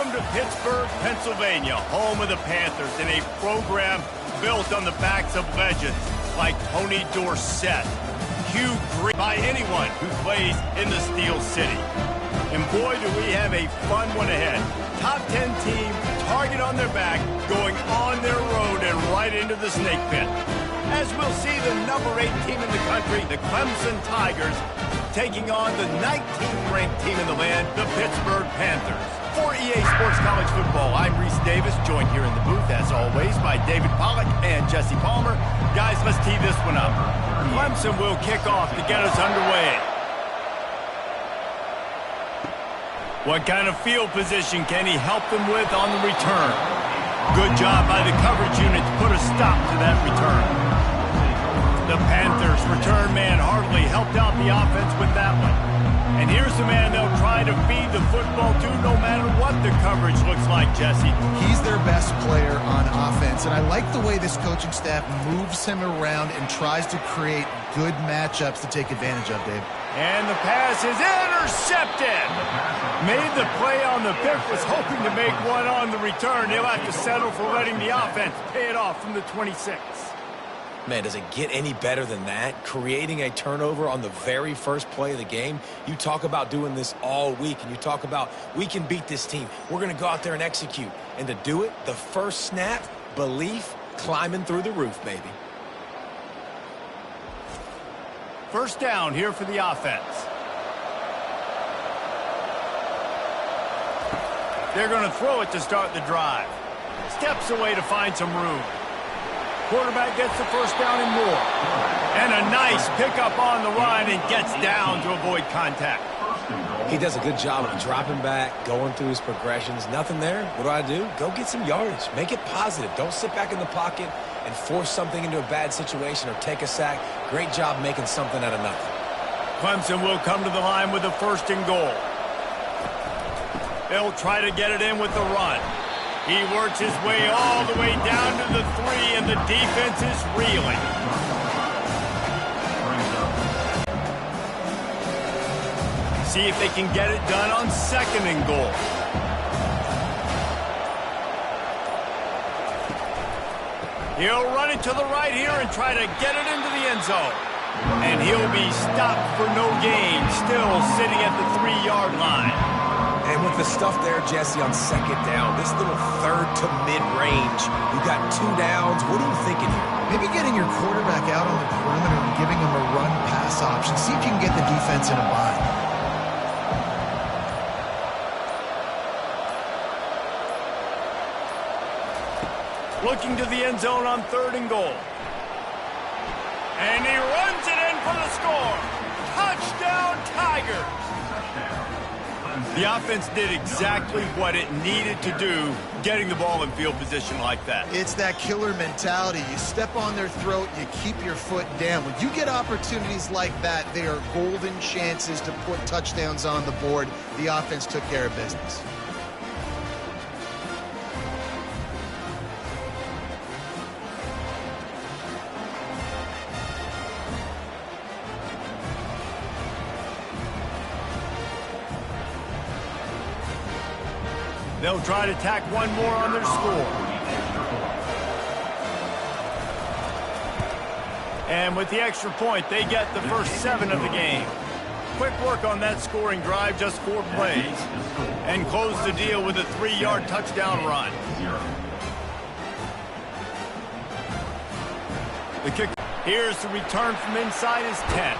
Welcome to Pittsburgh, Pennsylvania, home of the Panthers, and a program built on the backs of legends like Tony Dorsett, Hugh Green, by anyone who plays in the Steel City. And boy, do we have a fun one ahead. Top 10 team, target on their back, going on their road and right into the snake pit. As we'll see the number 8 team in the country, the Clemson Tigers, taking on the 19th ranked team in the land, the Pittsburgh Panthers. For EA Sports College Football, I'm Reese Davis, joined here in the booth, as always, by David Pollack and Jesse Palmer. Guys, let's tee this one up. Clemson will kick off to get us underway. What kind of field position can he help them with on the return? Good job by the coverage unit to put a stop to that return. The Panthers' return man hardly helped out the offense with that one. And here's the man they'll try to feed the football to no matter what the coverage looks like, Jesse. He's their best player on offense, and I like the way this coaching staff moves him around and tries to create good matchups to take advantage of, Dave. And the pass is intercepted. Made the play on the pick, was hoping to make one on the return. He'll have to settle for letting the offense pay it off from the 26. Man, does it get any better than that? Creating a turnover on the very first play of the game. You talk about doing this all week, and you talk about, we can beat this team. We're going to go out there and execute. And to do it, the first snap, belief climbing through the roof, baby. First down here for the offense. They're going to throw it to start the drive. Steps away to find some room. Quarterback gets the first down and more. And a nice pickup on the run and gets down to avoid contact. He does a good job of dropping back, going through his progressions. Nothing there. What do? Go get some yardage. Make it positive. Don't sit back in the pocket and force something into a bad situation or take a sack. Great job making something out of nothing. Clemson will come to the line with a first and goal. They'll try to get it in with the run. He works his way all the way down to the 3, and the defense is reeling. See if they can get it done on second and goal. He'll run it to the right here and try to get it into the end zone. And he'll be stopped for no gain, still sitting at the 3-yard line. And with the stuff there, Jesse, on second down, this little third to mid-range, you got 2 downs. What are you thinking here? Maybe getting your quarterback out on the perimeter and giving him a run-pass option. See if you can get the defense in a bind. Looking to the end zone on third and goal. And he runs it in for the score. Touchdown, Tigers. The offense did exactly what it needed to do, getting the ball in field position like that. It's that killer mentality. You step on their throat, you keep your foot down. When you get opportunities like that, they are golden chances to put touchdowns on the board. The offense took care of business. They'll try to tack one more on their score. And with the extra point, they get the first 7 of the game. Quick work on that scoring drive, just 4 plays. And close the deal with a 3-yard touchdown run. The kick. Here's the return from inside his 10.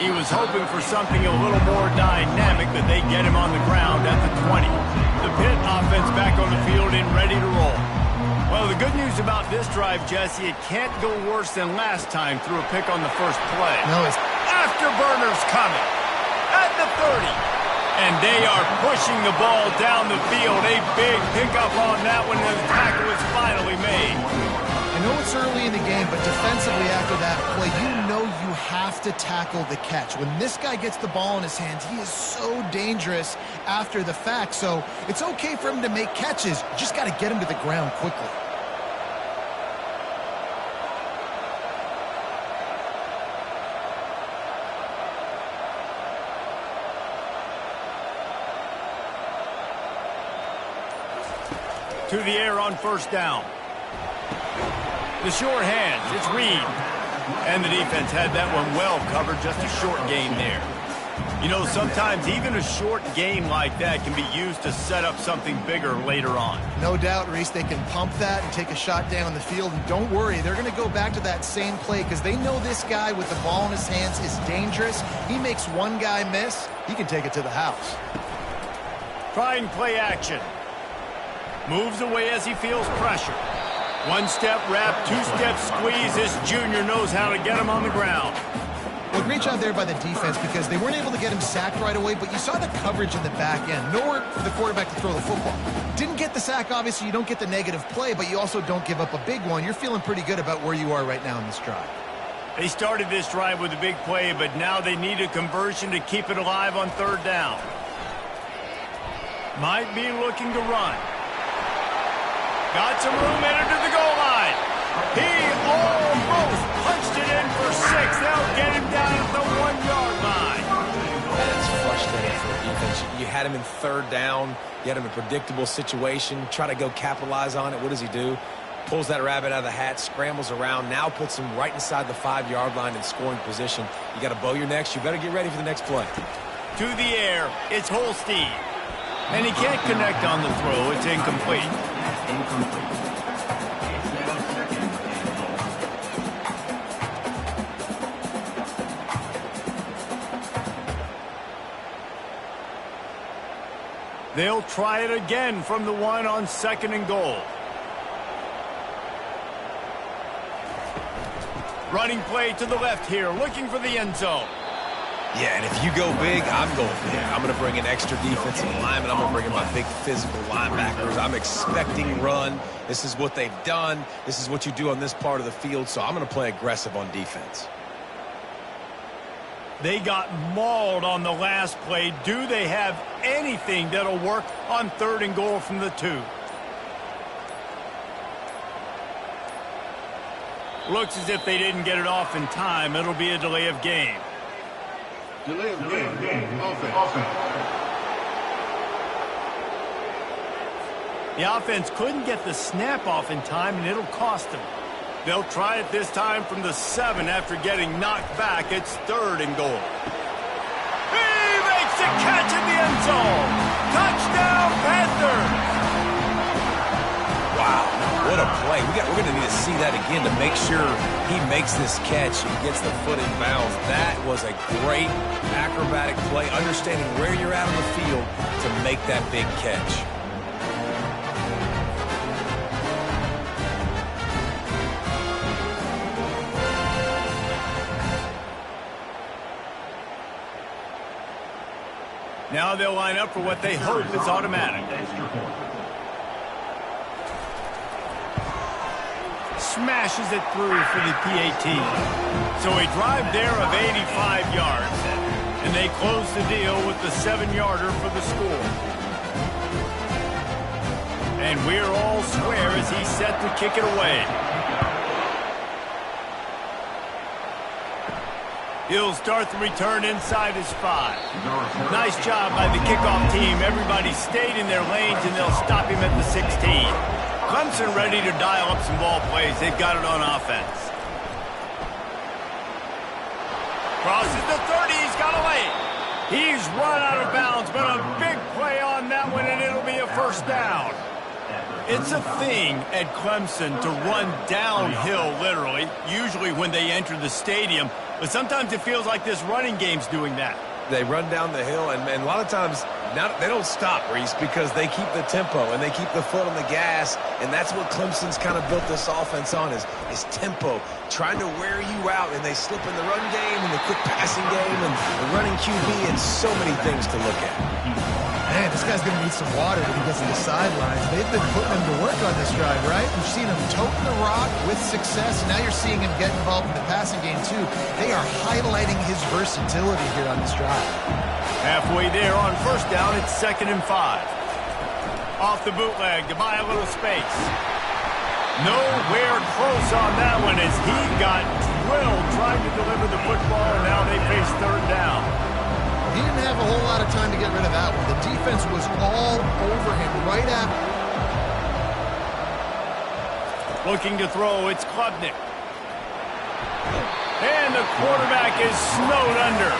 He was hoping for something a little more dynamic, but they get him on the ground at the 20. The Pitt offense back on the field and ready to roll. Well, the good news about this drive, Jesse, it can't go worse than last time through a pick on the first play. No, it's Afterburners coming at the 30. And they are pushing the ball down the field. A big pickup on that one, and the tackle is finally made. I know it's early in the game, but defensively after that play, you know you have to tackle the catch. When this guy gets the ball in his hands, he is so dangerous after the fact. So it's okay for him to make catches. You just got to get him to the ground quickly. To the air on first down. The short hands, it's Reed. And the defense had that one well covered, just a short gain there. You know, sometimes even a short game like that can be used to set up something bigger later on. No doubt, Reese, they can pump that and take a shot down the field. And don't worry, they're going to go back to that same play because they know this guy with the ball in his hands is dangerous. He makes one guy miss, he can take it to the house. Trying play action. Moves away as he feels pressure. One-step wrap, two-step squeeze. This junior knows how to get him on the ground. Well, great job there by the defense because they weren't able to get him sacked right away, but you saw the coverage in the back end. Nowhere for the quarterback to throw the football. Didn't get the sack, obviously. You don't get the negative play, but you also don't give up a big one. You're feeling pretty good about where you are right now in this drive. They started this drive with a big play, but now they need a conversion to keep it alive on third down. Might be looking to run. Got some room headed to the goal line. He almost punched it in for 6. They'll get him down at the 1-yard line. That's frustrating for the defense. You had him in third down. You had him in a predictable situation. Try to go capitalize on it. What does he do? Pulls that rabbit out of the hat, scrambles around, now puts him right inside the 5-yard line in scoring position. You got to bow your necks. You better get ready for the next play. To the air, it's Holstein. And he can't connect on the throw. It's incomplete. They'll try it again from the 1 on 2nd and goal. Running play to the left here, looking for the end zone. Yeah, and if you go big, I'm going big. I'm going to bring in extra defensive linemen. I'm going to bring in my big physical linebackers. I'm expecting run. This is what they've done. This is what you do on this part of the field, so I'm going to play aggressive on defense. They got mauled on the last play. Do they have anything that'll work on 3rd and goal from the 2? Looks as if they didn't get it off in time. It'll be a delay of game. Delay of game. Offense. The offense couldn't get the snap off in time, and it'll cost them. They'll try it this time from the 7 after getting knocked back. It's 3rd and goal. He makes the catch in the end zone. Touchdown, Panthers. Wow, what a play. We're going to need to see that again to make sure he makes this catch and gets the foot in bounds. That was a great acrobatic play, understanding where you're at on the field to make that big catch. Now they'll line up for what they hope is automatic. Smashes it through for the PAT. So a drive there of 85 yards. And they close the deal with the 7-yarder for the score. And we're all square as he's set to kick it away. He'll start the return inside his 5. Nice job by the kickoff team. Everybody stayed in their lanes, and they'll stop him at the 16. Clemson ready to dial up some ball plays. They've got it on offense. Crosses the 30. He's got a lane. He's run out of bounds, but a big play on that one, and it'll be a first down. It's a thing at Clemson to run downhill, literally, usually when they enter the stadium. But sometimes it feels like this running game's doing that. They run down the hill, and a lot of times they don't stop, Reese, because they keep the tempo and they keep the foot on the gas, and that's what Clemson's kind of built this offense on is tempo, trying to wear you out, and they slip in the run game and the quick passing game and the running QB and so many things to look at. Man, this guy's going to need some water when he gets to the sidelines. They've been putting him to work on this drive, right? We've seen him toting the rock with success, and now you're seeing him get involved in the passing game, too. They are highlighting his versatility here on this drive. Halfway there on first down, it's 2nd and 5. Off the bootleg to buy a little space. Nowhere close on that one as he got drilled trying to deliver the football, and now they face 3rd down. He didn't have a whole lot of time to get rid of that one. The defense was all over him right after. Looking to throw, it's Klubnik. And the quarterback is snowed under.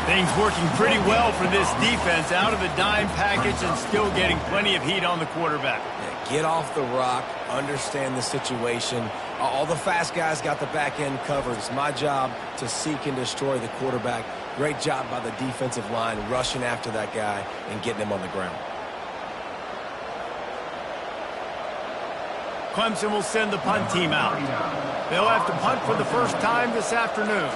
Things working pretty well for this defense, out of the dime package and still getting plenty of heat on the quarterback. Yeah, get off the rock, understand the situation. All the fast guys got the back end covered. It's my job to seek and destroy the quarterback. Great job by the defensive line rushing after that guy and getting him on the ground. Clemson will send the punt team out. They'll have to punt for the first time this afternoon.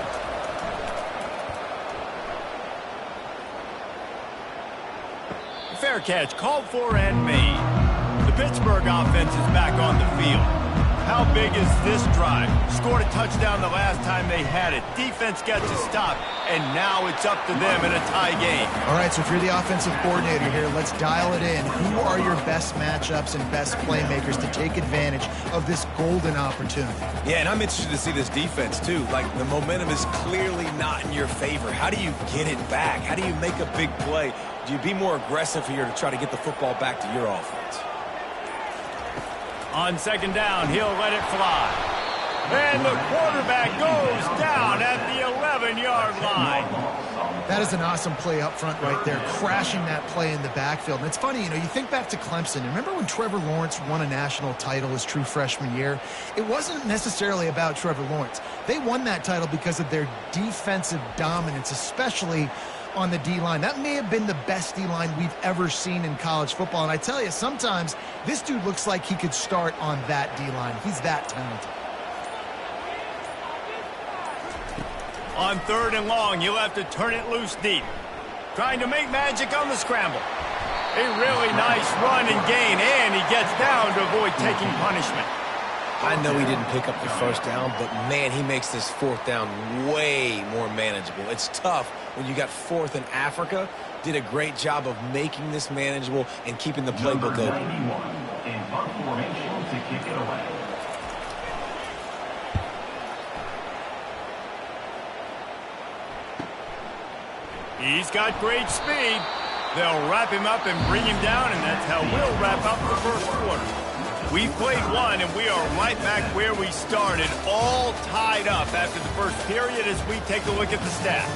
Fair catch, called for and made. The Pittsburgh offense is back on the field. How big is this drive? Scored a touchdown the last time they had it. Defense gets a stop, and now it's up to them in a tie game. All right, so if you're the offensive coordinator here, let's dial it in. Who are your best matchups and best playmakers to take advantage of this golden opportunity? Yeah, and I'm interested to see this defense, too. Like, the momentum is clearly not in your favor. How do you get it back? How do you make a big play? Do you be more aggressive here to try to get the football back to your offense? On second down, he'll let it fly. And the quarterback goes down at the 11-yard line. That is an awesome play up front right there, crashing that play in the backfield. And it's funny, you think back to Clemson. Remember when Trevor Lawrence won a national title his true freshman year? It wasn't necessarily about Trevor Lawrence. They won that title because of their defensive dominance, especially on the D-line. That may have been the best D-line we've ever seen in college football. And I tell you, sometimes this dude looks like he could start on that D-line. He's that talented. On third and long, you'll have to turn it loose deep. Trying to make magic on the scramble. A really nice run and gain, and he gets down to avoid taking punishment. I know he didn't pick up the first down, but, man, he makes this fourth down way more manageable. It's tough when you got fourth in Africa. Did a great job of making this manageable and keeping the playbook open. In punt formation to kick it away. He's got great speed. They'll wrap him up and bring him down, and that's how we'll wrap up the first quarter. We've played one, and we are right back where we started, all tied up after the first period as we take a look at the stats.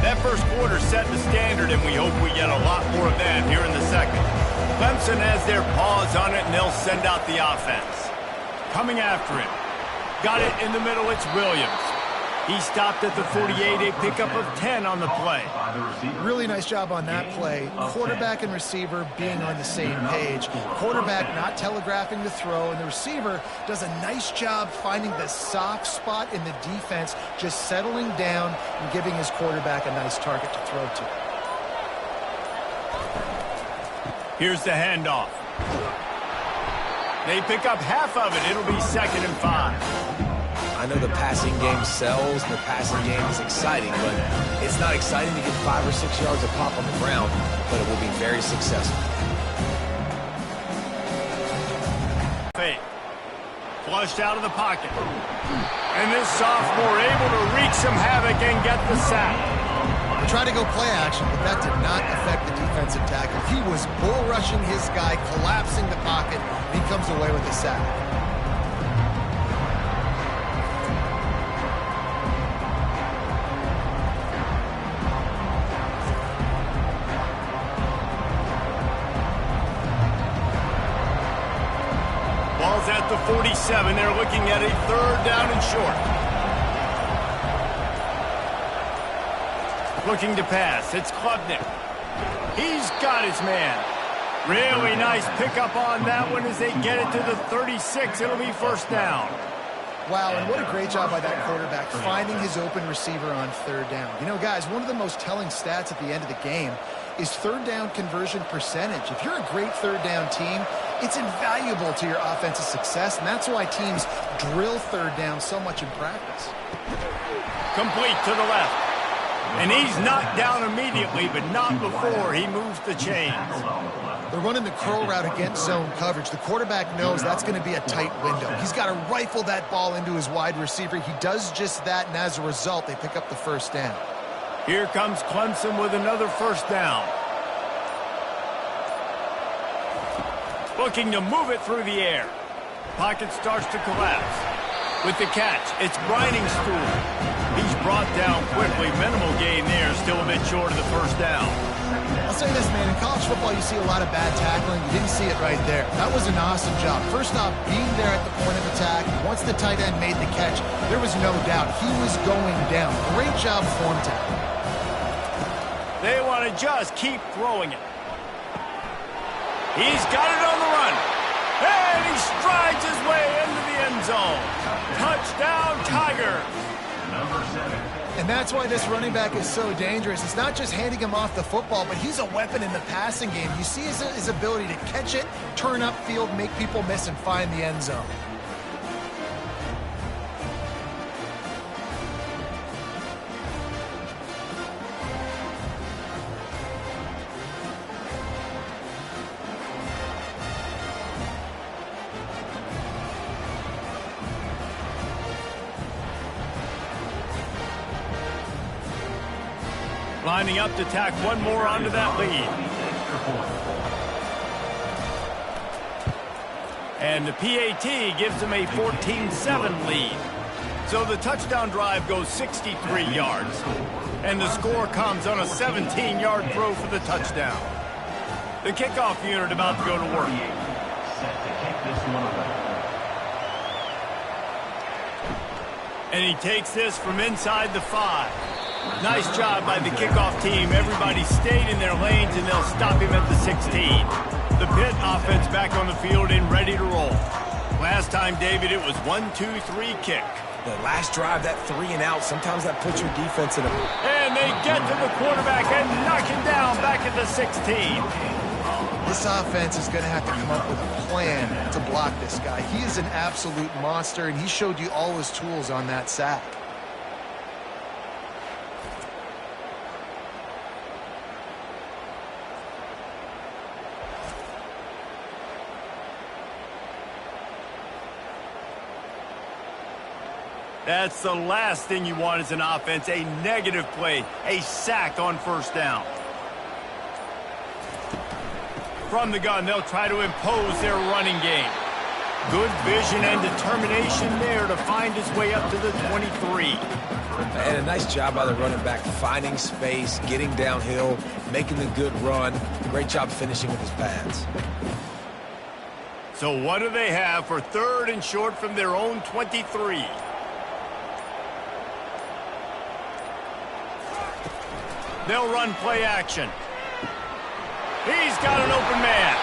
That first quarter set the standard, and we hope we get a lot more of that here in the second. Clemson has their paws on it, and they'll send out the offense. Coming after it. Got it in the middle, it's Williams. He stopped at the 48, a pickup of 10 on the play. Really nice job on that play. Quarterback and receiver being on the same page. Quarterback not telegraphing the throw, and the receiver does a nice job finding the soft spot in the defense, just settling down and giving his quarterback a nice target to throw to. Here's the handoff. They pick up half of it. It'll be 2nd and 5. I know the passing game sells, and the passing game is exciting, but it's not exciting to get 5 or 6 yards of pop on the ground, but it will be very successful. Fake. Flushed out of the pocket. And this sophomore able to wreak some havoc and get the sack. They tried to go play action, but that did not affect the defensive tackle. He was bull rushing his guy, collapsing the pocket, and he comes away with the sack. Ball's at the 47. They're looking at a 3rd down and short. Looking to pass. It's Klubnik. He's got his man. Really nice pickup on that one as they get it to the 36. It'll be 1st down. Wow, and what a great job by that quarterback, finding his open receiver on 3rd down. Guys, one of the most telling stats at the end of the game is 3rd down conversion percentage. If you're a great 3rd down team, it's invaluable to your offensive success, and that's why teams drill 3rd down so much in practice. Complete to the left. And he's knocked down immediately, but not before he moves the chains. They're running the curl route against zone coverage. The quarterback knows that's going to be a tight window. He's got to rifle that ball into his wide receiver. He does just that, and as a result, they pick up the 1st down. Here comes Clemson with another 1st down. Looking to move it through the air. Pocket starts to collapse. With the catch, it's Stool. He's brought down quickly. Minimal gain there, still a bit short of the first down. I'll say this, man. In college football, you see a lot of bad tackling. You didn't see it right there. That was an awesome job. First off, being there at the point of attack. Once the tight end made the catch, there was no doubt he was going down. Great job form tackle. They want to just keep throwing it. He's got it on the run. And he strides his way into the end zone. Touchdown, Tigers. Number 7. And that's why this running back is so dangerous. It's not just handing him off the football, but he's a weapon in the passing game. You see his ability to catch it, turn upfield, make people miss, and find the end zone. Lining up to tack one more onto that lead. And the PAT gives them a 14-7 lead. So the touchdown drive goes 63 yards. And the score comes on a 17-yard throw for the touchdown. The kickoff unit about to go to work. Set to kick this one away. And he takes this from inside the 5. Nice job by the kickoff team. Everybody stayed in their lanes, and they'll stop him at the 16. The Pitt offense back on the field and ready to roll. Last time, David, it was 1-2-3 kick. The last drive, that 3 and out, sometimes that puts your defense in a... And they get to the quarterback and knock him down back at the 16. This offense is going to have to come up with a plan to block this guy. He is an absolute monster, and he showed you all his tools on that sack. That's the last thing you want as an offense, a negative play, a sack on first down. From the gun, they'll try to impose their running game. Good vision and determination there to find his way up to the 23. And a nice job by the running back, finding space, getting downhill, making the good run. Great job finishing with his pads. So what do they have for 3rd and short from their own 23? They'll run play action. He's got an open man.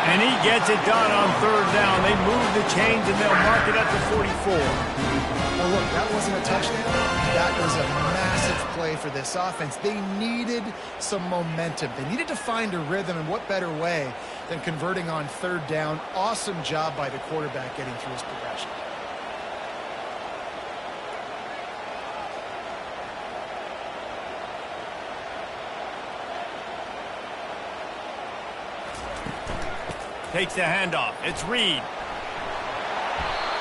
And he gets it done on 3rd down. They move the chains and they'll mark it at the 44. Now look, that wasn't a touchdown. That was a massive play for this offense. They needed some momentum. They needed to find a rhythm, and what better way than converting on 3rd down. Awesome job by the quarterback getting through his progression. Takes the handoff. It's Reed.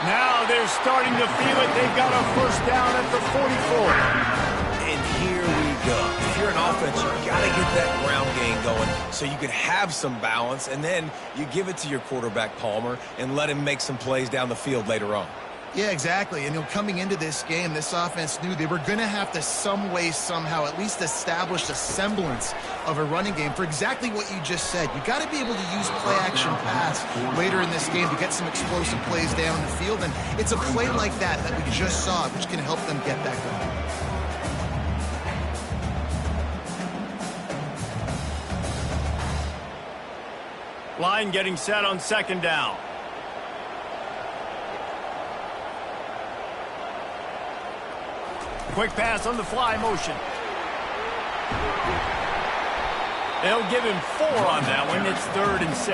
Now they're starting to feel it. They've got a first down at the 44. And here we go. If you're an offense, you got to get that ground game going so you can have some balance, and then you give it to your quarterback, Palmer, and let him make some plays down the field later on. Yeah, exactly. And coming into this game, this offense knew they were going to have to some way, somehow, at least establish a semblance of a running game for exactly what you just said. You got to be able to use play-action pass later in this game to get some explosive plays down the field. And it's a play like that we just saw, which can help them get that going. Line getting set on 2nd down. Quick pass on the fly motion. They'll give him 4 on that one. It's 3rd and 6.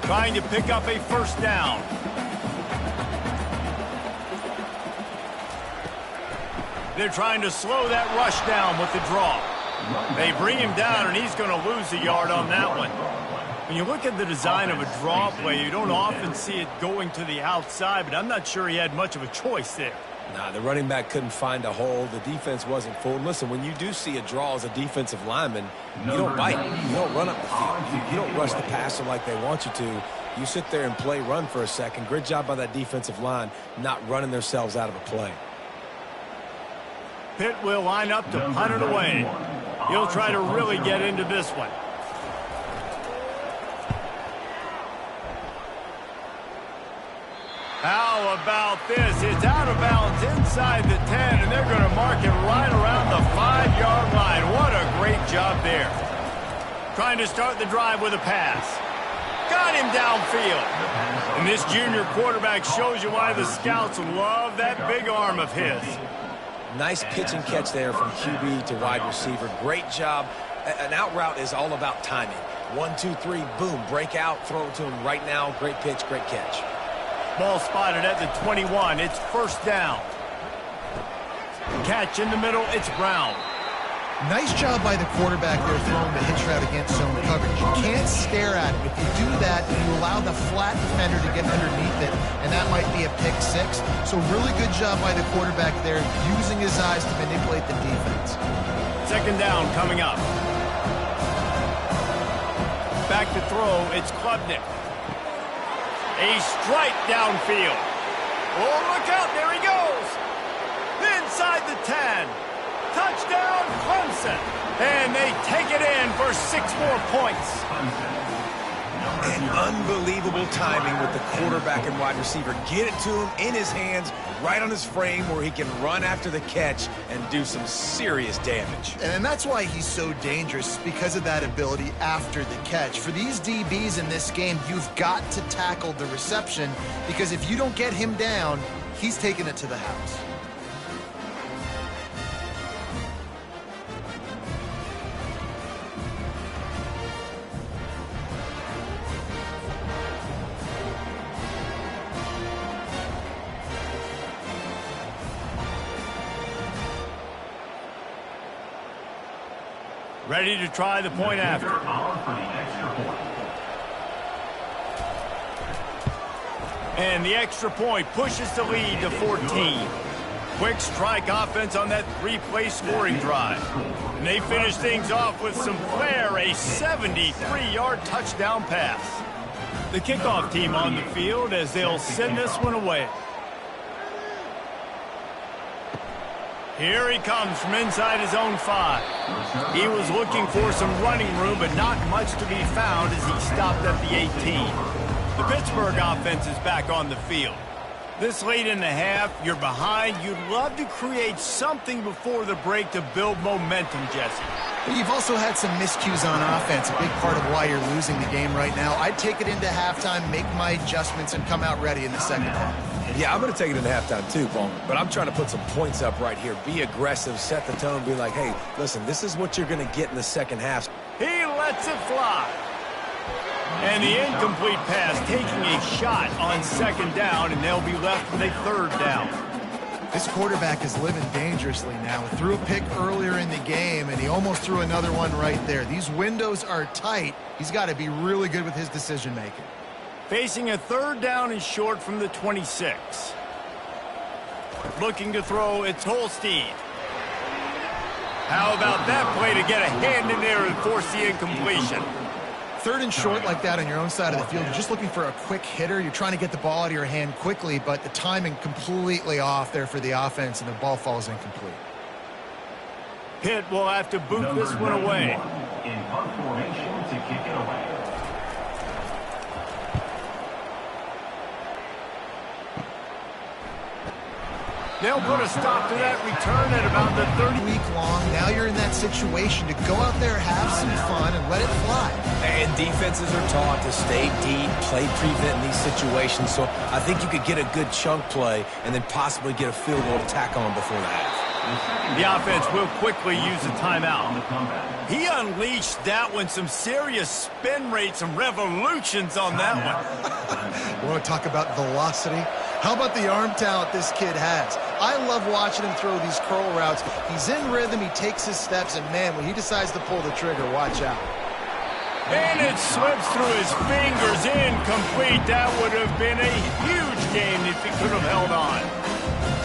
Trying to pick up a first down. They're trying to slow that rush down with the draw. They bring him down, and he's going to lose a yard on that one. When you look at the design of a draw play, you don't often see it going to the outside, but I'm not sure he had much of a choice there. Nah, the running back couldn't find a hole. The defense wasn't full. And listen, when you do see a draw as a defensive lineman, you don't bite. You don't run up the field. You don't rush the passer like they want you to. You sit there and play run for a second. Great job by that defensive line not running themselves out of a play. Pitt will line up to punt it away. He'll try to really get into this one. How about this? It's out of bounds inside the 10, and they're going to mark it right around the 5-yard line. What a great job there. Trying to start the drive with a pass. Got him downfield. And this junior quarterback shows you why the scouts love that big arm of his. Nice pitch and catch there from QB to wide receiver. Great job. An out route is all about timing. 1, 2, 3, boom, break out, throw it to him right now. Great pitch, great catch. Ball spotted at the 21. It's first down. Catch in the middle. It's Brown. Nice job by the quarterback there throwing the hitch route against zone coverage. You can't stare at him. If you do that, you allow the flat defender to get underneath it, and that might be a pick six. So really good job by the quarterback there, using his eyes to manipulate the defense. Second down coming up. Back to throw. It's Klubnik. A strike downfield. Oh, look out. There he goes. Inside the 10. Touchdown, Clemson. And they take it in for 6 more points. And unbelievable timing with the quarterback and wide receiver. Get it to him in his hands, right on his frame where he can run after the catch and do some serious damage. And that's why he's so dangerous, because of that ability after the catch. For these DBs in this game, you've got to tackle the reception, because if you don't get him down, he's taking it to the house. Ready to try the point after. And the extra point pushes the lead to 14. Quick strike offense on that 3-play scoring drive. And they finish things off with some flair, a 73-yard touchdown pass. The kickoff team on the field as they'll send this one away. Here he comes from inside his own 5. He was looking for some running room, but not much to be found as he stopped at the 18. The Pittsburgh offense is back on the field. This late in the half, you're behind. You'd love to create something before the break to build momentum, Jesse. But you've also had some miscues on offense, a big part of why you're losing the game right now. I'd take it into halftime, make my adjustments, and come out ready in the second half. Yeah, I'm going to take it into halftime too, Paul. But I'm trying to put some points up right here. Be aggressive, set the tone, be like, hey, listen, this is what you're going to get in the second half. He lets it fly. And the incomplete pass taking a shot on second down, and they'll be left with a third down. This quarterback is living dangerously now. Threw a pick earlier in the game, and he almost threw another one right there. These windows are tight. He's got to be really good with his decision-making. Facing a third down and short from the 26. Looking to throw, it's Holstein. How about that play to get a hand in there and force the incompletion? Third and short like that on your own side of the field, you're just looking for a quick hitter. You're trying to get the ball out of your hand quickly, but the timing completely off there for the offense, and the ball falls incomplete. Pitt will have to boot this one away. In punt formation to kick it away. They'll put a stop to that return at about the 30-week long. Now you're in that situation to go out there, have some fun, and let it fly. And defenses are taught to stay deep, play prevent in these situations. So I think you could get a good chunk play and then possibly get a field goal to tack on before the half. The offense will quickly use a timeout. He unleashed that one, some serious spin rate, some revolutions on that one. You want to talk about velocity? How about the arm talent this kid has? I love watching him throw these curl routes. He's in rhythm, he takes his steps, and man, when he decides to pull the trigger, watch out. And it slips through his fingers, incomplete. That would have been a huge game if he could have held on.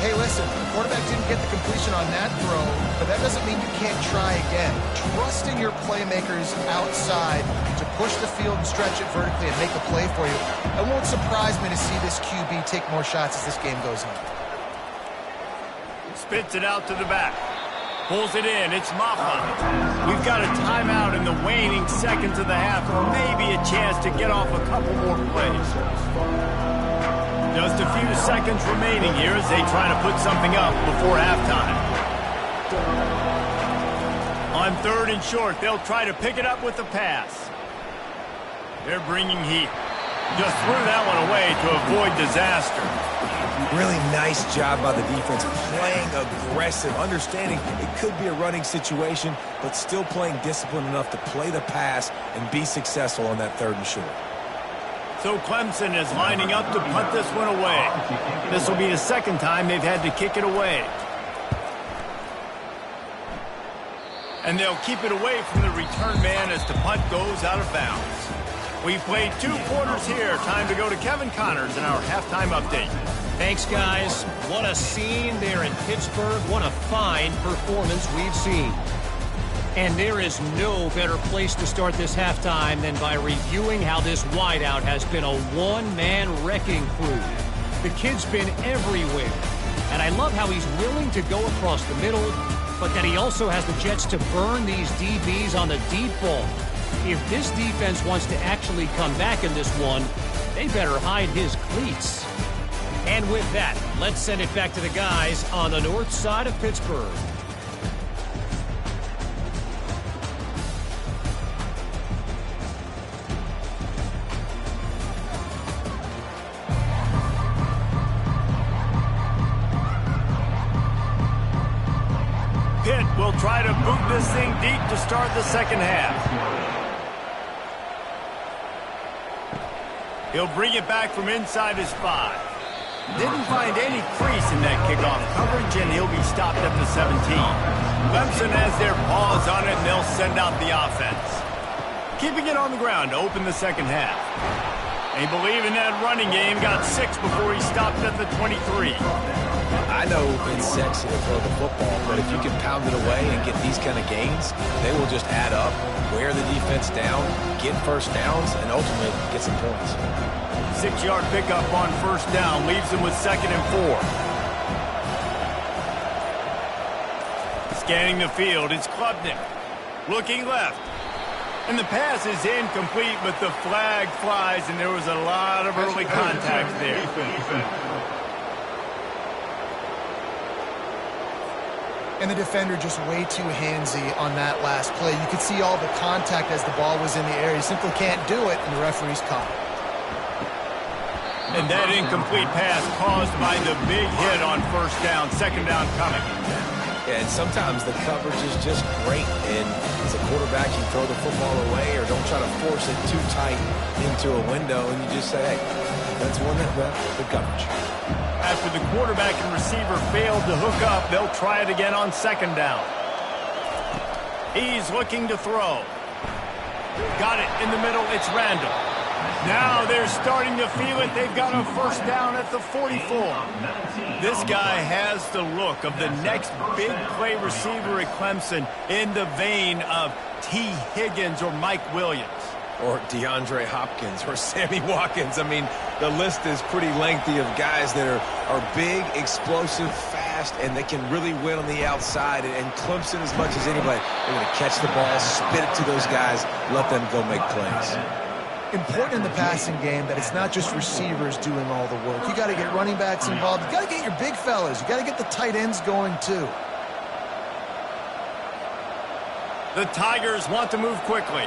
Hey, listen, the quarterback didn't get the completion on that throw, but that doesn't mean you can't try again. Trusting your playmakers outside to push the field and stretch it vertically and make a play for you. It won't surprise me to see this QB take more shots as this game goes on. Spits it out to the back. Pulls it in. It's Maffa. We've got a timeout in the waning seconds of the half. Maybe a chance to get off a couple more plays. Just a few seconds remaining here as they try to put something up before halftime. On 3rd and short, they'll try to pick it up with the pass. They're bringing heat. Just threw that one away to avoid disaster. Really nice job by the defense, playing aggressive, understanding it could be a running situation, but still playing disciplined enough to play the pass and be successful on that 3rd and short. So Clemson is lining up to punt this one away. This will be the second time they've had to kick it away. And they'll keep it away from the return man as the punt goes out of bounds. We've played 2 quarters here. Time to go to Kevin Connors in our halftime update. Thanks, guys. What a scene there in Pittsburgh. What a fine performance we've seen. And there is no better place to start this halftime than by reviewing how this wideout has been a one-man wrecking crew. The kid's been everywhere. And I love how he's willing to go across the middle, but that he also has the jets to burn these DBs on the deep ball. If this defense wants to actually come back in this one, they better hide his cleats. And with that, let's send it back to the guys on the north side of Pittsburgh. Pitt will try to boot this thing deep to start the second half. He'll bring it back from inside his 5. Didn't find any crease in that kickoff coverage, and he'll be stopped at the 17. Clemson has their paws on it, and they'll send out the offense. Keeping it on the ground to open the second half. They believe in that running game, got 6 before he stopped at the 23. I know it's sexy to throw the football, but if you can pound it away and get these kind of gains, they will just add up, wear the defense down, get first downs, and ultimately get some points. 6-yard pickup on first down leaves them with 2nd and 4. Scanning the field, it's Klubnik. Looking left. And the pass is incomplete, but the flag flies, and there was a lot of early contact there. And the defender just way too handsy on that last play. You could see all the contact as the ball was in the air. He simply can't do it, and the referee's caught it. And that incomplete pass caused by the big hit on first down, 2nd down coming. Yeah, and sometimes the coverage is just great. And as a quarterback, you throw the football away or don't try to force it too tight into a window, and you just say, hey, that's one that well, the coverage. After the quarterback and receiver failed to hook up, they'll try it again on 2nd down. He's looking to throw. Got it in the middle. It's Randall. Now they're starting to feel it. They've got a first down at the 44. This guy has the look of the next big play receiver at Clemson in the vein of T. Higgins or Mike Williams. Or DeAndre Hopkins or Sammy Watkins. I mean, the list is pretty lengthy of guys that are big, explosive, fast, and they can really win on the outside. And Clemson, as much as anybody, they're going to catch the ball, spit it to those guys, let them go make plays. Important in the passing game that it's not just receivers doing all the work. You got to get running backs involved. You got to get your big fellas. You got to get the tight ends going too. The Tigers want to move quickly.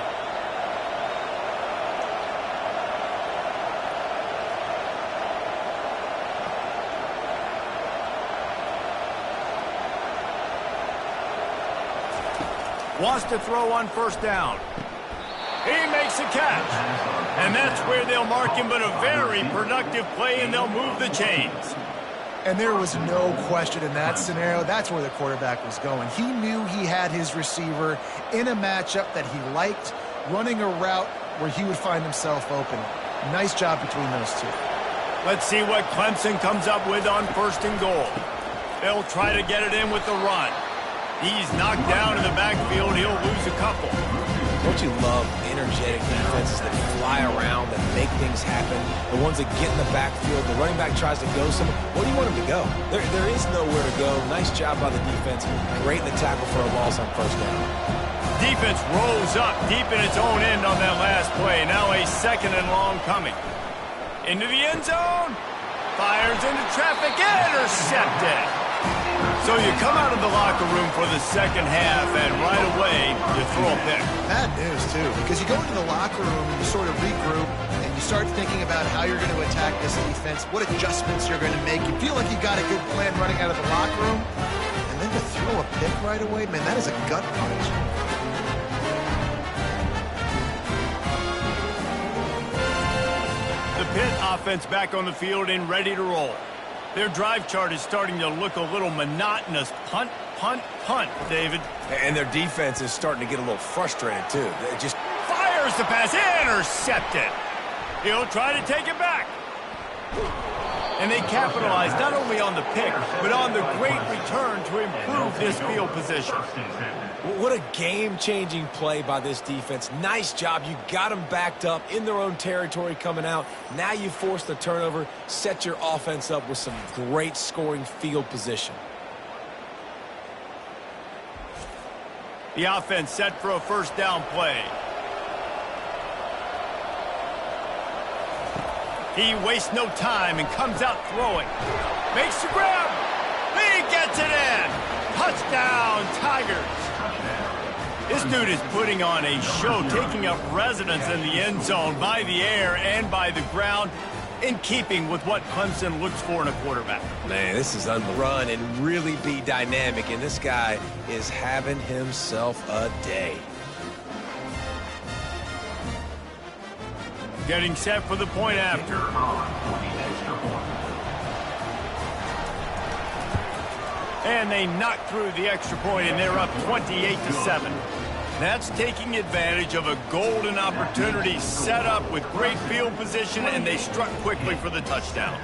Wants to throw on first down. He makes a catch. And that's where they'll mark him, but a very productive play, and they'll move the chains. And there was no question in that scenario. That's where the quarterback was going. He knew he had his receiver in a matchup that he liked. running a route where he would find himself open. Nice job between those two. Let's see what Clemson comes up with on 1st and goal. They'll try to get it in with the run. He's knocked down in the backfield. He'll lose a couple. Don't you love energetic defenses that fly around, that make things happen? The ones that get in the backfield, the running back tries to go somewhere. Where do you want him to go? There is nowhere to go. Nice job by the defense. Great in the tackle for a loss on 1st down. Defense rolls up deep in its own end on that last play. Now a 2nd and long coming. Into the end zone. Fires into traffic. Intercepted. So you come out of the locker room for the 2nd half, and right away, you throw a pick. Bad news, too, because you go into the locker room and you sort of regroup, and you start thinking about how you're going to attack this defense, what adjustments you're going to make. You feel like you got a good plan running out of the locker room, and then to throw a pick right away, man, that is a gut punch. The Pitt offense back on the field and ready to roll. Their drive chart is starting to look a little monotonous. Punt, punt, punt, David. And their defense is starting to get a little frustrated, too. It just fires the pass. Intercepted. He'll try to take it back. And they capitalize not only on the pick, but on the great return to improve this field position. What a game-changing play by this defense. Nice job. You got them backed up in their own territory coming out. Now you force the turnover, set your offense up with some great scoring field position. The offense set for a 1st down play. He wastes no time and comes out throwing. Makes the grab. He gets it in. Touchdown, Tigers. This dude is putting on a show, taking up residence in the end zone by the air and by the ground, in keeping with what Clemson looks for in a quarterback. Man, this is run and really be dynamic, and this guy is having himself a day. Getting set for the point after. And they knock through the extra point, and they're up 28-7. That's taking advantage of a golden opportunity set up with great field position, and they struck quickly for the touchdown.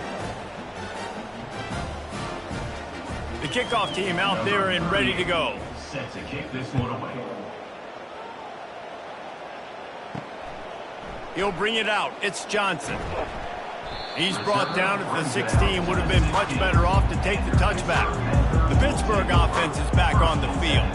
The kickoff team out there and ready to go. Set to kick this one away. He'll bring it out. It's Johnson. He's brought down at the 16. Would have been much better off to take the touchback. The Pittsburgh offense is back on the field.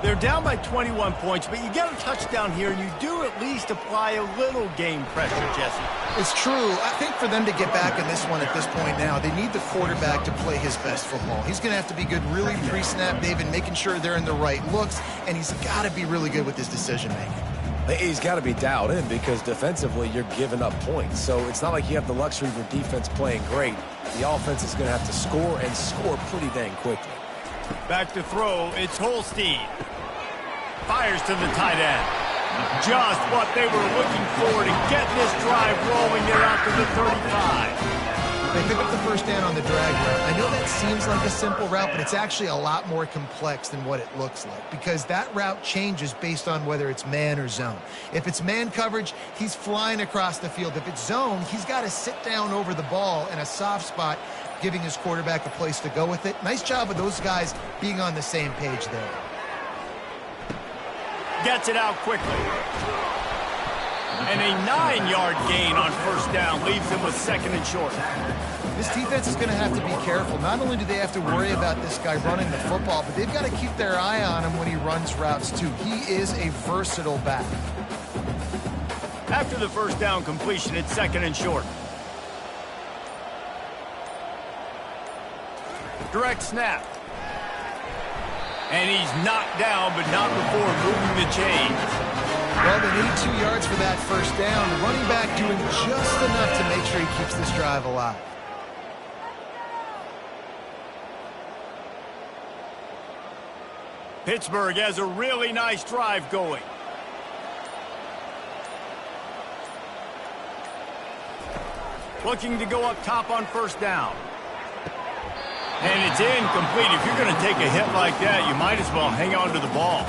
They're down by 21 points, but you get a touchdown here, and you do at least apply a little game pressure, Jesse. It's true. I think for them to get back in this one at this point now, they need the quarterback to play his best football. He's going to have to be good really pre-snap, David, making sure they're in the right looks, and he's got to be really good with his decision-making. He's got to be dialed in because defensively you're giving up points. So it's not like you have the luxury of your defense playing great. The offense is going to have to score and score pretty dang quickly. Back to throw, it's Holstein. Fires to the tight end. Just what they were looking for to get this drive rolling. They're out to the 35. They pick up the 1st down on the drag route. I know that seems like a simple route, but it's actually a lot more complex than what it looks like because that route changes based on whether it's man or zone. If it's man coverage, he's flying across the field. If it's zone, he's got to sit down over the ball in a soft spot, giving his quarterback a place to go with it. Nice job of those guys being on the same page there. Gets it out quickly. And a 9-yard gain on 1st down leaves him with 2nd and short. This defense is going to have to be careful. Not only do they have to worry about this guy running the football, but they've got to keep their eye on him when he runs routes too. He is a versatile back. After the 1st down completion, it's 2nd and short. Direct snap. And he's knocked down, but not before moving the chains. Well, they need 2 yards for that 1st down. The running back doing just enough to make sure he keeps this drive alive. Pittsburgh has a really nice drive going. Looking to go up top on 1st down. And it's incomplete. If you're going to take a hit like that, you might as well hang on to the ball.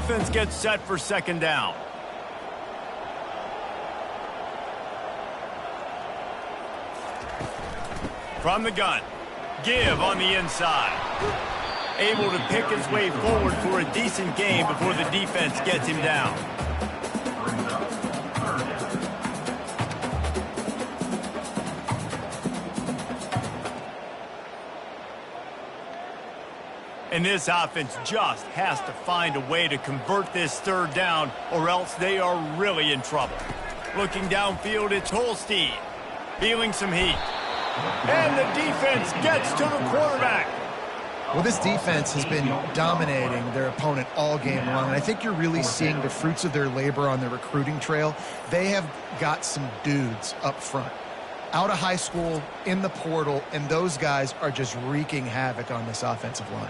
offense gets set for second down. From the gun, give on the inside. Able to pick his way forward for a decent gain before the defense gets him down. And this offense just has to find a way to convert this third down, or else they are really in trouble. Looking downfield, it's Holstein, feeling some heat. And the defense gets to the quarterback. Well, this defense has been dominating their opponent all game long, and I think you're really seeing the fruits of their labor on the recruiting trail. They have got some dudes up front, out of high school, in the portal, and those guys are just wreaking havoc on this offensive line.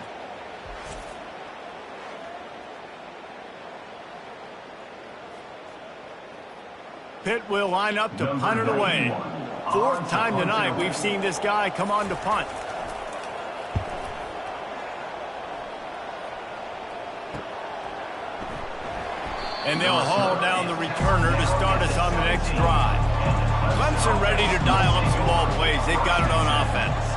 Pitt will line up to punt it away. Fourth time tonight we've seen this guy come on to punt. And they'll haul down the returner to start us on the next drive. Clemson ready to dial up some ball plays. They've got it on offense.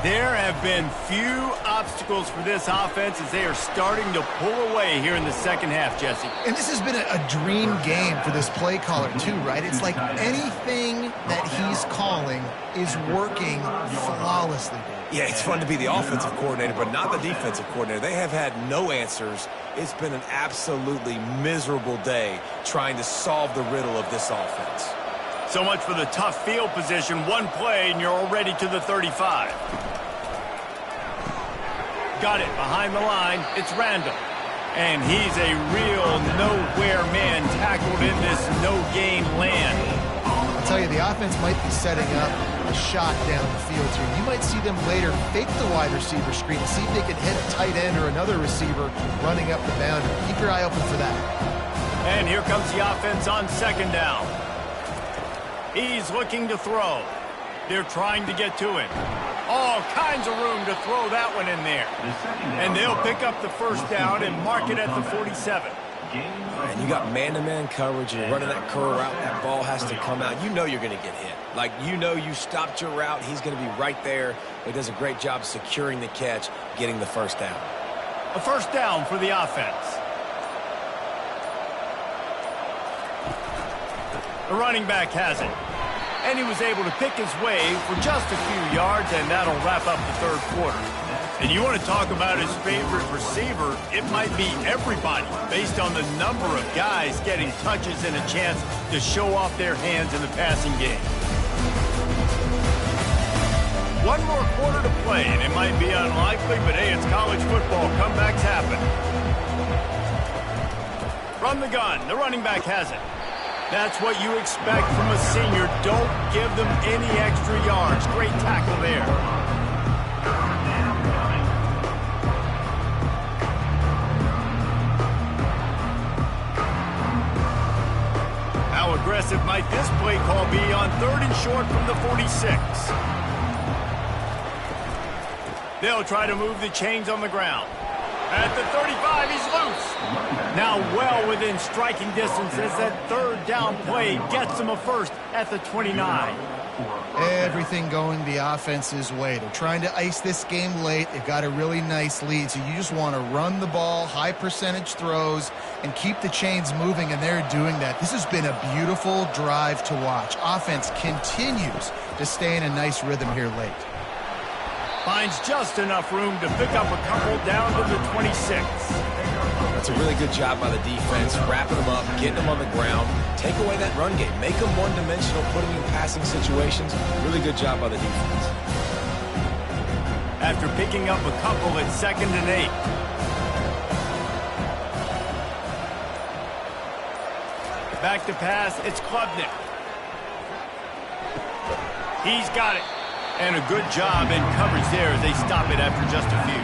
There have been few obstacles for this offense as they are starting to pull away here in the second half, Jesse. And this has been a dream game for this play caller too, right? It's like anything that he's calling is working flawlessly. Yeah, it's fun to be the offensive coordinator, but not the defensive coordinator. They have had no answers. It's been an absolutely miserable day trying to solve the riddle of this offense. So much for the tough field position. One play, and you're already to the 35. Got it behind the line. It's Randall. And he's a real nowhere man tackled in this no-gain land. I'll tell you, the offense might be setting up a shot down the field here. You might see them later fake the wide receiver screen and see if they can hit a tight end or another receiver running up the boundary. Keep your eye open for that. And here comes the offense on second down. He's looking to throw. They're trying to get to it. All kinds of room to throw that one in there. And they'll pick up the first down and mark it at the 47. And you got man-to-man coverage, and you're running that curl route, that ball has to come out. You know you're going to get hit. Like, you know you stopped your route, he's going to be right there. He does a great job securing the catch, getting the first down. A first down for the offense. The running back has it. And he was able to pick his way for just a few yards, and that'll wrap up the third quarter. And you want to talk about his favorite receiver, it might be everybody, based on the number of guys getting touches and a chance to show off their hands in the passing game. One more quarter to play, and it might be unlikely, but hey, it's college football. Comebacks happen. From the gun, the running back has it. That's what you expect from a senior. Don't give them any extra yards. Great tackle there. How aggressive might this play call be on third and short from the 46? They'll try to move the chains on the ground. At the 35, he's loose. Now well within striking distance as that third down play gets him a first at the 29. Everything going the offense's way. They're trying to ice this game late. They've got a really nice lead, so you just want to run the ball, high percentage throws, and keep the chains moving, and they're doing that. This has been a beautiful drive to watch. Offense continues to stay in a nice rhythm here late. Finds just enough room to pick up a couple down to the 26. That's a really good job by the defense, wrapping them up, getting them on the ground, take away that run game, make them one-dimensional, put them in passing situations. Really good job by the defense. After picking up a couple at 2nd and 8. Back to pass, it's Klubnik. He's got it. And a good job in coverage there as they stop it after just a few.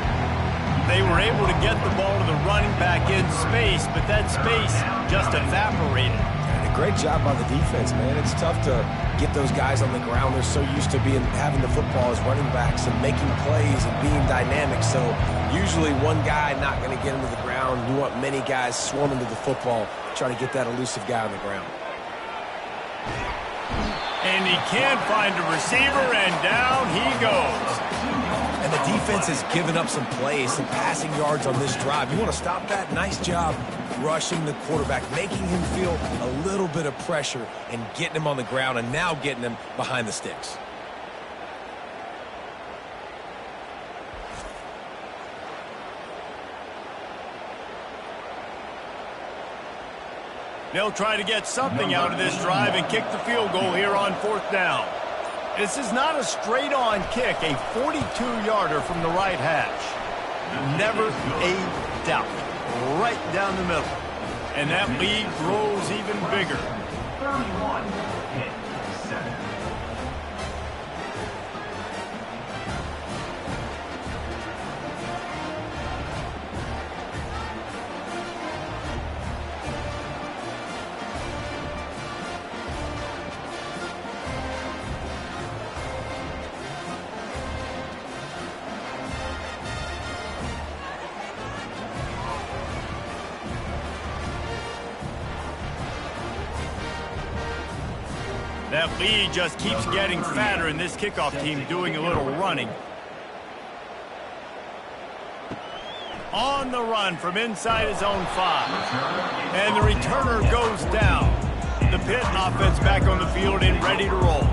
They were able to get the ball to the running back in space, but that space just evaporated. And a great job by the defense, man. It's tough to get those guys on the ground. They're so used to having the football as running backs and making plays and being dynamic. So usually one guy not going to get into the ground. You want many guys swarming to the football, trying to get that elusive guy on the ground. And he can't find a receiver, and down he goes. And the defense has given up some plays, some passing yards on this drive. You want to stop that? Nice job rushing the quarterback, making him feel a little bit of pressure and getting him on the ground and now getting him behind the sticks. They'll try to get something out of this drive and kick the field goal here on 4th down. This is not a straight-on kick, a 42-yarder from the right hash. Never a doubt. Right down the middle. And that lead grows even bigger. 31-7. That lead just keeps getting fatter, and this kickoff team doing a little running. On the run from inside his own 5. And the returner goes down. The Pitt offense back on the field and ready to roll.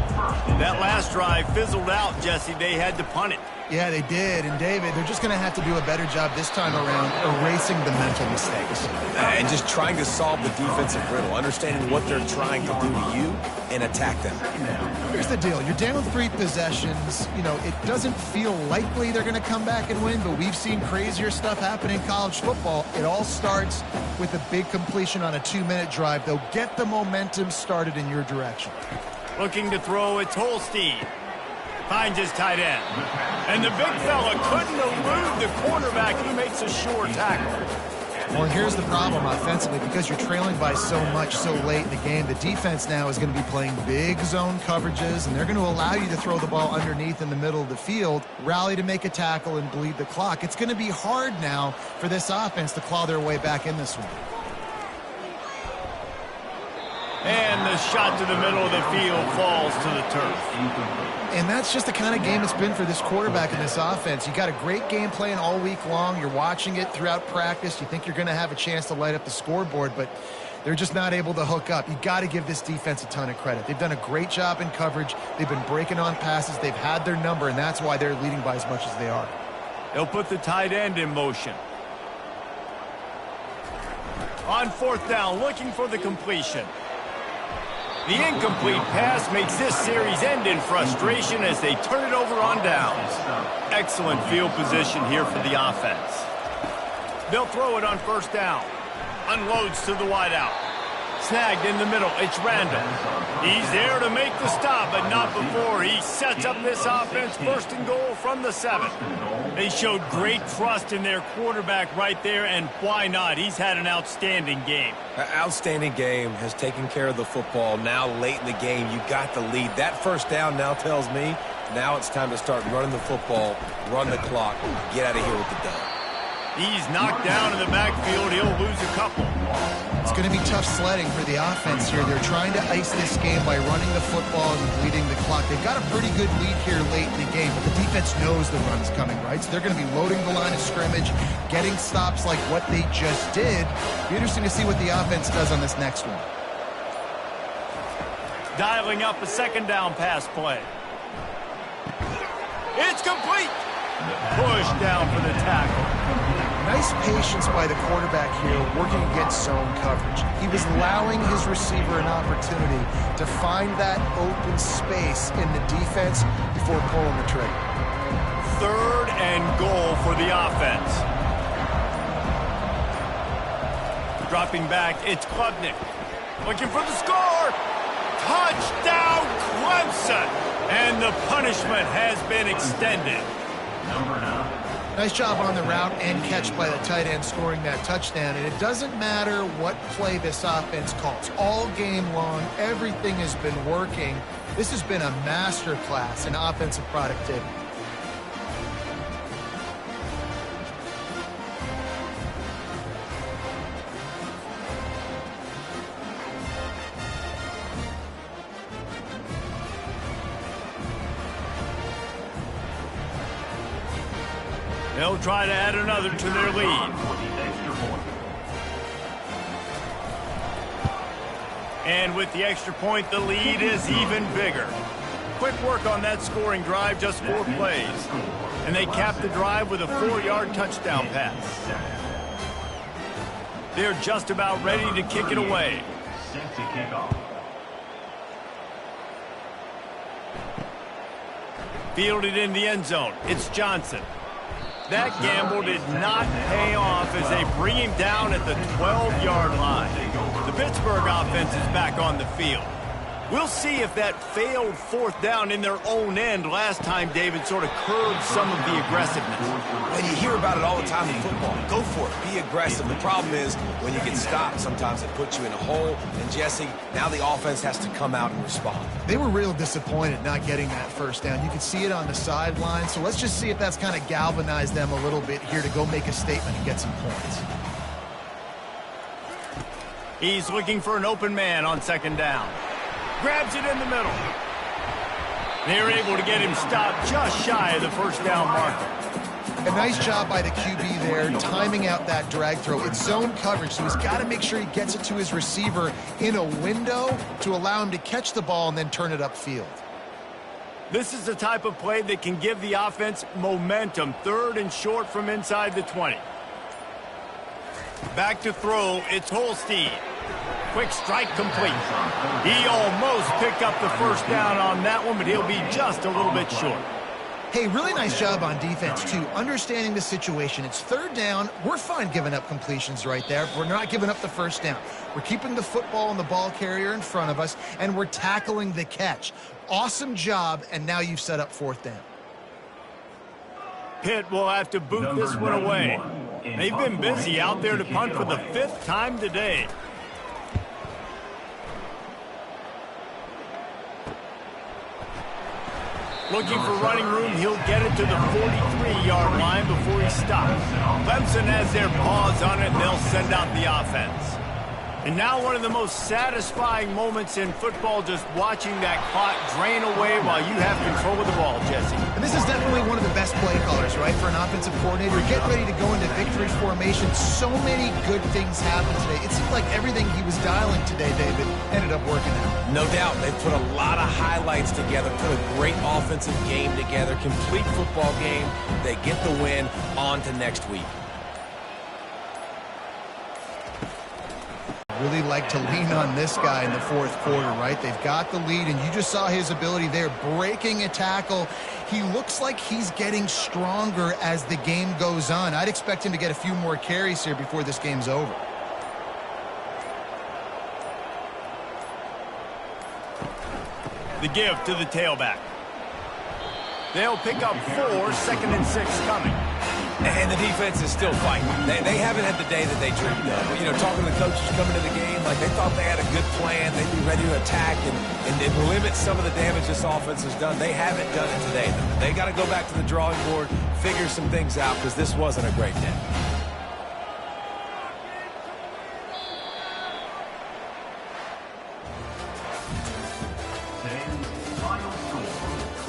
That last drive fizzled out, Jesse. They had to punt it. Yeah, they did. And, David, they're just going to have to do a better job this time around erasing the mental mistakes. And just trying to solve the defensive riddle, understanding what they're trying to do to you and attack them. Here's the deal. You're down 3 possessions. You know, it doesn't feel likely they're going to come back and win, but we've seen crazier stuff happen in college football. It all starts with a big completion on a 2-minute drive. They'll get the momentum started in your direction. Looking to throw, it's Holstein. Finds his tight end. And the big fella couldn't elude the quarterback. He makes a sure tackle. Well, here's the problem offensively. Because you're trailing by so much so late in the game, the defense now is going to be playing big zone coverages, and they're going to allow you to throw the ball underneath in the middle of the field, rally to make a tackle, and bleed the clock. It's going to be hard now for this offense to claw their way back in this one. And the shot to the middle of the field falls to the turf. And that's just the kind of game it's been for this quarterback in this offense. You got a great game plan all week long. You're watching it throughout practice. You think you're going to have a chance to light up the scoreboard, but they're just not able to hook up. You got to give this defense a ton of credit. They've done a great job in coverage. They've been breaking on passes. They've had their number, and that's why they're leading by as much as they are. They'll put the tight end in motion. On 4th down, looking for the completion. The incomplete pass makes this series end in frustration as they turn it over on downs. Excellent field position here for the offense. They'll throw it on 1st down. Unloads to the wideout. Snagged in the middle. It's Randall. He's there to make the stop, but not before he sets up this offense 1st and goal from the 7. They showed great trust in their quarterback right there, and why not? He's had an outstanding game. An outstanding game, has taken care of the football. Now late in the game, you got the lead. That 1st down now tells me now it's time to start running the football, run the clock, get out of here with the dub. He's knocked down in the backfield. He'll lose a couple. It's going to be tough sledding for the offense here. They're trying to ice this game by running the football and bleeding the clock. They've got a pretty good lead here late in the game, but the defense knows the run's coming, right? So they're going to be loading the line of scrimmage, getting stops like what they just did. It'll be interesting to see what the offense does on this next one. Dialing up a 2nd down pass play. It's complete. Push down for the tackle. Nice patience by the quarterback here working against zone coverage. He was allowing his receiver an opportunity to find that open space in the defense before pulling the trigger. 3rd and goal for the offense. Dropping back, it's Klubnik. Looking for the score. Touchdown, Clemson. And the punishment has been extended. Number 9. Nice job on the route and catch by the tight end, scoring that touchdown. And it doesn't matter what play this offense calls. All game long, everything has been working. This has been a masterclass in offensive productivity. They'll try to add another to their lead. And with the extra point, the lead is even bigger. Quick work on that scoring drive, just 4 plays. And they cap the drive with a 4-yard touchdown pass. They're just about ready to kick it away. Set to kick off. Fielded in the end zone. It's Johnson. That gamble did not pay off as they bring him down at the 12-yard line. The Pittsburgh offense is back on the field. We'll see if that failed 4th down in their own end last time, David, sort of curbed some of the aggressiveness. Well, you hear about it all the time in football. Go for it. Be aggressive. The problem is when you get stopped, sometimes it puts you in a hole. And, Jesse, now the offense has to come out and respond. They were real disappointed not getting that first down. You could see it on the sideline. So let's just see if that's kind of galvanized them a little bit here to go make a statement and get some points. He's looking for an open man on 2nd down. Grabs it in the middle. They're able to get him stopped just shy of the 1st down marker. A nice job by the QB there, timing out that drag throw. It's zone coverage, so he's got to make sure he gets it to his receiver in a window to allow him to catch the ball and then turn it upfield. This is the type of play that can give the offense momentum. 3rd and short from inside the 20. Back to throw, it's Holstein. Quick strike complete. He almost picked up the 1st down on that one, but he'll be just a little bit short. Hey, really nice job on defense, too, understanding the situation. It's 3rd down. We're fine giving up completions right there. We're not giving up the 1st down. We're keeping the football and the ball carrier in front of us, and we're tackling the catch. Awesome job, and now you've set up 4th down. Pitt will have to boot this one away. They've been busy out there to punt for the 5th time today. Looking for running room, he'll get it to the 43-yard line before he stops. Clemson has their paws on it, and they'll send out the offense. And now one of the most satisfying moments in football, just watching that clock drain away while you have control of the ball, Jesse. And this is definitely one of the best play callers, right, for an offensive coordinator. Get ready to go into victory formation. So many good things happened today. It seemed like everything he was dialing today, David, ended up working out. No doubt. They put a lot of highlights together, put a great offensive game together, complete football game. They get the win. On to next week. Really like to lean on this guy in the 4th quarter, right? They've got the lead, and you just saw his ability there, breaking a tackle. He looks like he's getting stronger as the game goes on. I'd expect him to get a few more carries here before this game's over. The give to the tailback. They'll pick up 4, 2nd and 6 coming. And the defense is still fighting. They haven't had the day that they dreamed of. You know, talking to the coaches coming to the game, like they thought they had a good plan. They'd be ready to attack and limit some of the damage this offense has done. They haven't done it today. They got to go back to the drawing board, figure some things out, because this wasn't a great day.